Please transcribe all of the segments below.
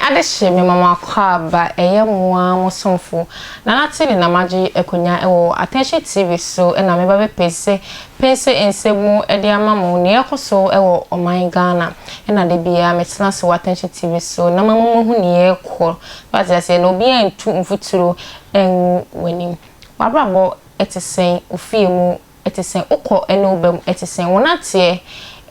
Adehye me mama kwa ba eye moa mosomfo na nati ni na magi ekonya ewo Attention TV so na me ba be pese ensemu e de amamu ne ekoso ewo oman Ghana na de bia metena so Attention TV so na mamu hu ne ekọ what I say no bia ntu mfuturo en wani wabrabo etisen ofie mu etisen ukọ ene obam etisen wonate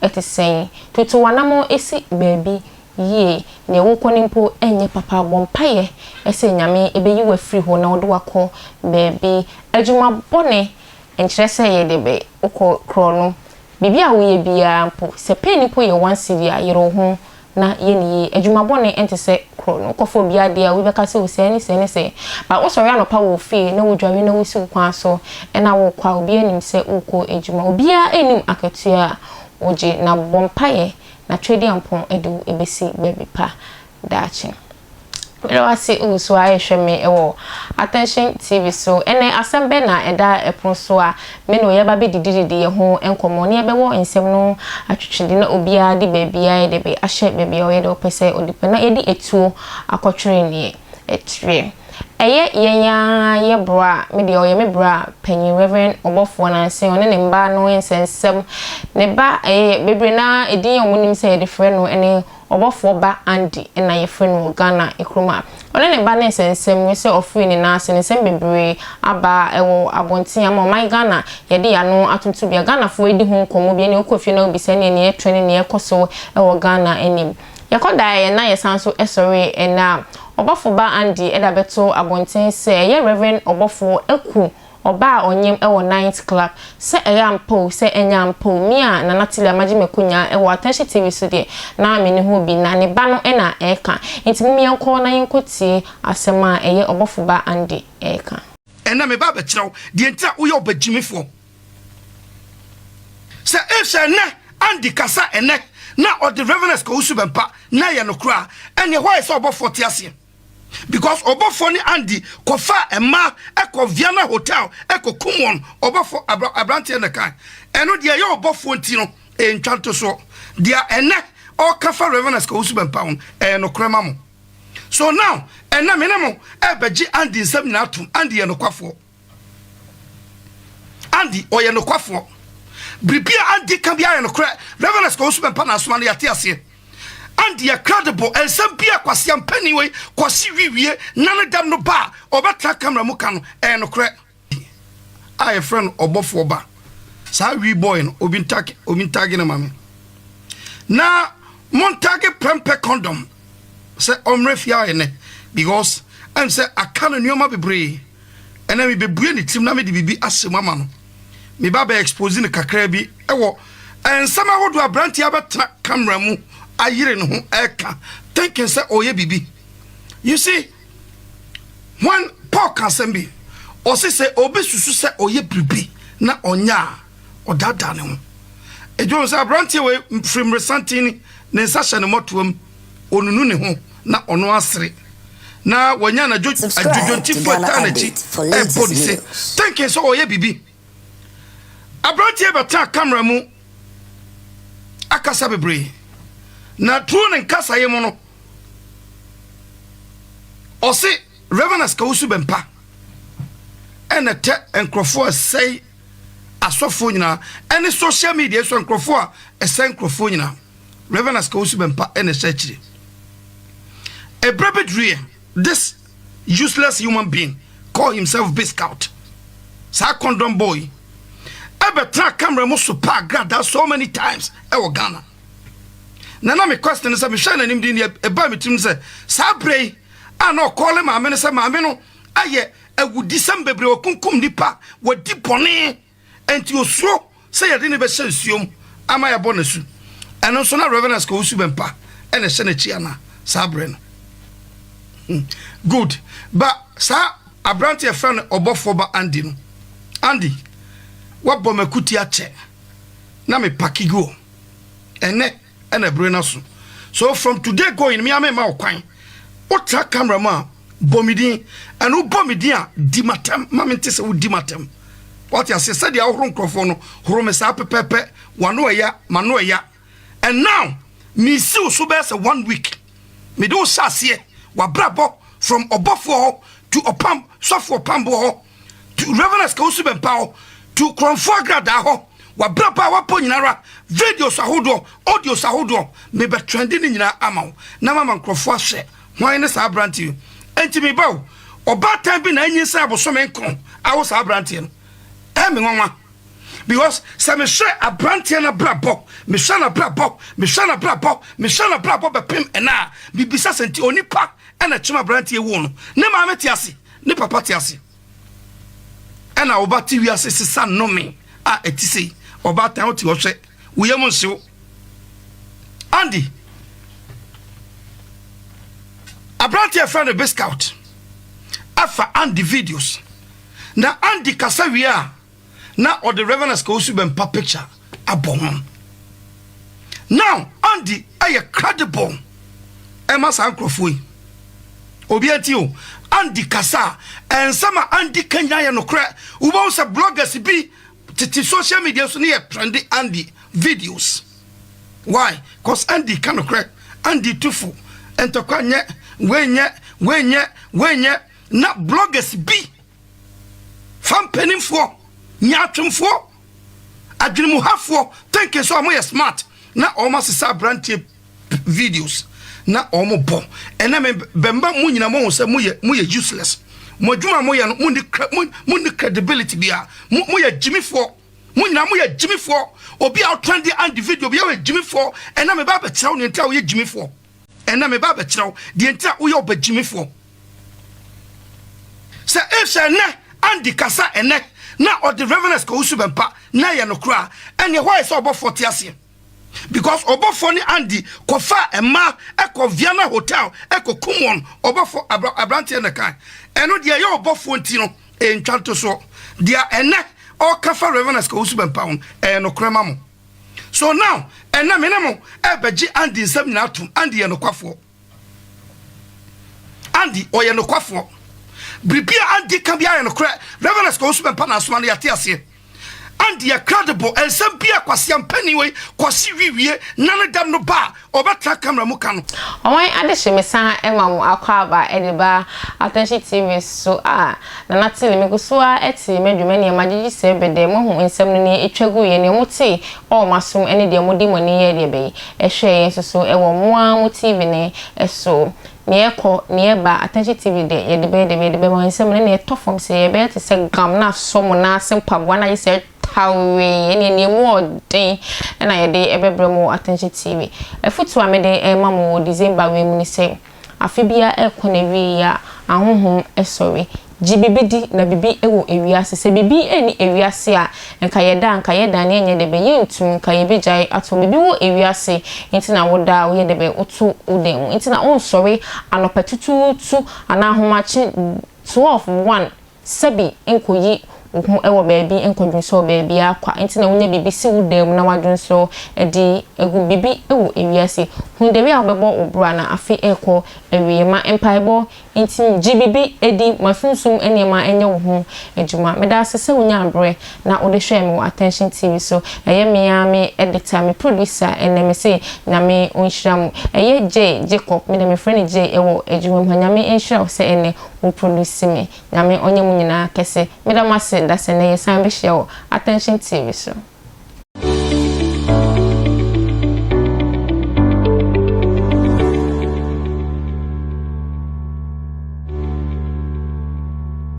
etisen tutu wanamo esi baby ye ne wokonimpo enye papa bompaye ese nyame ebeyi wa free ho na wodo wakọ baby adwuma bone enkyerese ye debe ukọ krono bibia wo ye bia mpo se penipo ye wansidi a yero ho na ye ni adwuma bone entese krono ukọfo bia dia we beka se wo se ba wo sori anopa wo fie na wo dwawe na wo si kwan so na wo kwa obi anim se ukọ adwuma obia enim akatua oje na bompaye na trading ampon edu ebesi baby pa dachi wasi uso ahwehwe ewo Attention TV so ene asembe na eda epon so a me no yeba be dididi ye ho enkomo ne ebewo ensem no atwetwede na obia de babia de be ahye babia ye de opese odipe na edi etuo akotwere ne etre eye yenya ye bra me de oye me bra panyin Reverend Obofour na nsen one ne mba no ensensem ne ba bebre na edin omunim se ye de frɛ no ene Obofour ba Andy na ye frɛ no Ghana ekroma one ne ba na ensensem we se ofri ni na ase nsem bebre aba ewo abonten ama my Ghana ye de ya no atuntu bia Ghana fo edi ho komo bia ne okofie na obi se ne trene ne ekoso ewo Ghana enim yakoda ye na ye sanso esori ena Obofour ba Andy eda beto abonten se ye Reverend Obofour eku oba onyem ewo 9th club se eyampo se enyampo mia na natile amaji mekunya ewo Attention TV so de na me ne ho bi na ne ba no na eka ntimi yenko na yenkotie asema eye Obofour ba Andy eka ena me ba be kirew de ntia wo ye obagimifo se efse ne Andy kasa ene na o the reverence ko usubempa na ye no kra ene why se Obofour tiase because Obofour ni Andy kofa ema eko Viana hotel eko kumwon Obofour abrantie ne kan eno de ye Obofour nti no entwanto so dia ene o kafa reverence ko usubempa on no krema mo so now ena menemo ebeji Andy nsam na atum Andy ye no kwafo Andy o ye no kwafo bribia Andy kan bia ye no kra reverence ko usubempa na asoma na yate ase Andy a credible and some bia kwasi ampani we kwasi wiwie nane dam no ba obatra camera mu kan no kra a friend Obofour ba sa wi boy no obintagi na mame na montage prempe condom se omrefia ene because am say akana nyoma bebre ena me bebue ni tim na me de bibi asema ma no me ba ba expose ni kakra bi ewo ensama hodo abranti abatra camera mu ayire no eka thinking say oye bibi you see when Paul can sembi o say obesusu say oye bibi na onya odada ne ho ejo say abranti we from resantini ne nsahye ne motoam onunu ne ho na ono asere na wanya na ajojontifo atanachi body say thinking say oye bibi abranti beta camera mu akasa bebre na true ne nkasa ye mo no o se reverence ka usubempa ene te enkrofo sei asofo nyina ene social media so enkrofo a esen enkrofo nyina reverence ka usubempa ene search a brabedrie this useless human being call himself Biscout sa condom boy ebetra camera mo super grada so many times e wo Ghana na me question is me shine nim din e ba me tim say sabrey no call ma me say ma me no aye awudi sambebre okunkum nipa wadi bone enti osuro say ye de ne be hyansuom ama ye bonasu eno so na reverence ko usubempa ene hye na chi ana sabrey no good but sa abranti e friend Obofour ba Andy no Andy wabo makuti ache na me pakigo ene ena brena so from today going me amema okwan otra camera ma bomidin anu bomidin a dimatem mamenti se udimatem what you say said ya horo nkrofo no horo me sa pepepe wano eya mano eya and now me see so be say 1 week me do sasie wa brabo from Obofour to Opam Sofo Pambo to Reverend Skausu Bempa to Kronfo Grada ho wa braba wa po nyinara videos ahodo audios ahodo me be trending nyina ama na mama Nkrofo ahwe hwan ne sa branti enti me bawo oba tan bi na anyisa aboso me nkon awo sa branti no me nwanwa because se me hwe abranti na brabo me hwe na brabo me hwe na brabo me hwe na brabo be pem ena bibisa senti onipa ena chima branti ewu no ne ma meti ase ne papa ti ase ena oba ti wi ase sisa no me a etisi oba tan oti wo hwe wo yem nsew Andy abranti e friend be scout afa Andy videos na Andy kasawia na or the Reverend Skausu Bempa picture abon. Now Andy aye credible Emma Sankrofo obiati o Andy kasa and some Andy Kenya ya no kra ubo se bloggers bi titi social media so ne trendy Andy videos. Why? Cause Andy kan no kra Andy tufu entokwa wenye na bloggers bi fam penimfo nyatwemfo adwenimuhafo think so am smart na almost sa branch videos na omo bo ena me bemba mu nyina mo se mu ye useless mo dwuma mo ye no mu ni credibility bia mu ye jimifo mu nyina mu ye jimifo obi out trendy and video bia we jimifo ena me ba be kiraw ne ntia wo ye jimifo ena me ba be kiraw de ntia wo ye oba jimifo se if ne Andy kasa ene na or the Reverend Skausu Bempa na ye no kra ene why so Obofour tiase because Obofour ni Andy kofa ema eko Viana hotel eko kumwon Obofour abrantie ne kan eno de ye Obofour nti no entwanto so dia ene o kafa Reverend Skausu Bempa on no kra mamo so now ena menemo ebeji Andy nsam na atum Andy ye no kwafo Andy o ye no kwafo Bribia Andy can be no cra Reverend Skausu Bempa na asoma na yate ase Andy a credible and some bia kwasi ampani we kwasi wiwie nane dam no ba obatra camera mu kan owan adehye mesa ema mu akwaba ediba attention TV so na natile me guso a eti medwuma ne magigi se bede mo hu nsem no ne etwagu ye ne muti o masum ene de modi mo ne ye de be ehwe ye so ewo mo mu TV ne eso ne ba attention TV de ye de be mo nsem ne tofom se ye be te se gam na so mo na sem pabwa na ye se how we any more day and I dey ebebre mo attention TV efutu amede mamu December we mu ni say afibia ekone wi ya ahohom esori jibibidi na bibi ewo ewiase se bibi eni ewiase a nka yeda na enye de be yentu nka yebejai ato bibi wo ewiase enti na woda wo ye de be otu uden enti na on sorry anopetutu ana ahomachi 12:1 sebi enkoyi ewo baby enkodun so baby akwa enti na wonya bibi si wudem na wadun so edi egu bibi ewo ewiase hundewe abebo obra na afi eko ewiyema empaibo enti gbibi edi mafunsum enema enye wo ho ejuma meda asese wonya abre na ode hwe me attention TV so eye me ya me editor me producer eneme se na me onhyiram eye Jacob me de me friend J ewo ejuma hanya me enhyiram se ene wo produce me na me onye mu nyina kese meda mase da se na ye san be hye attention TV so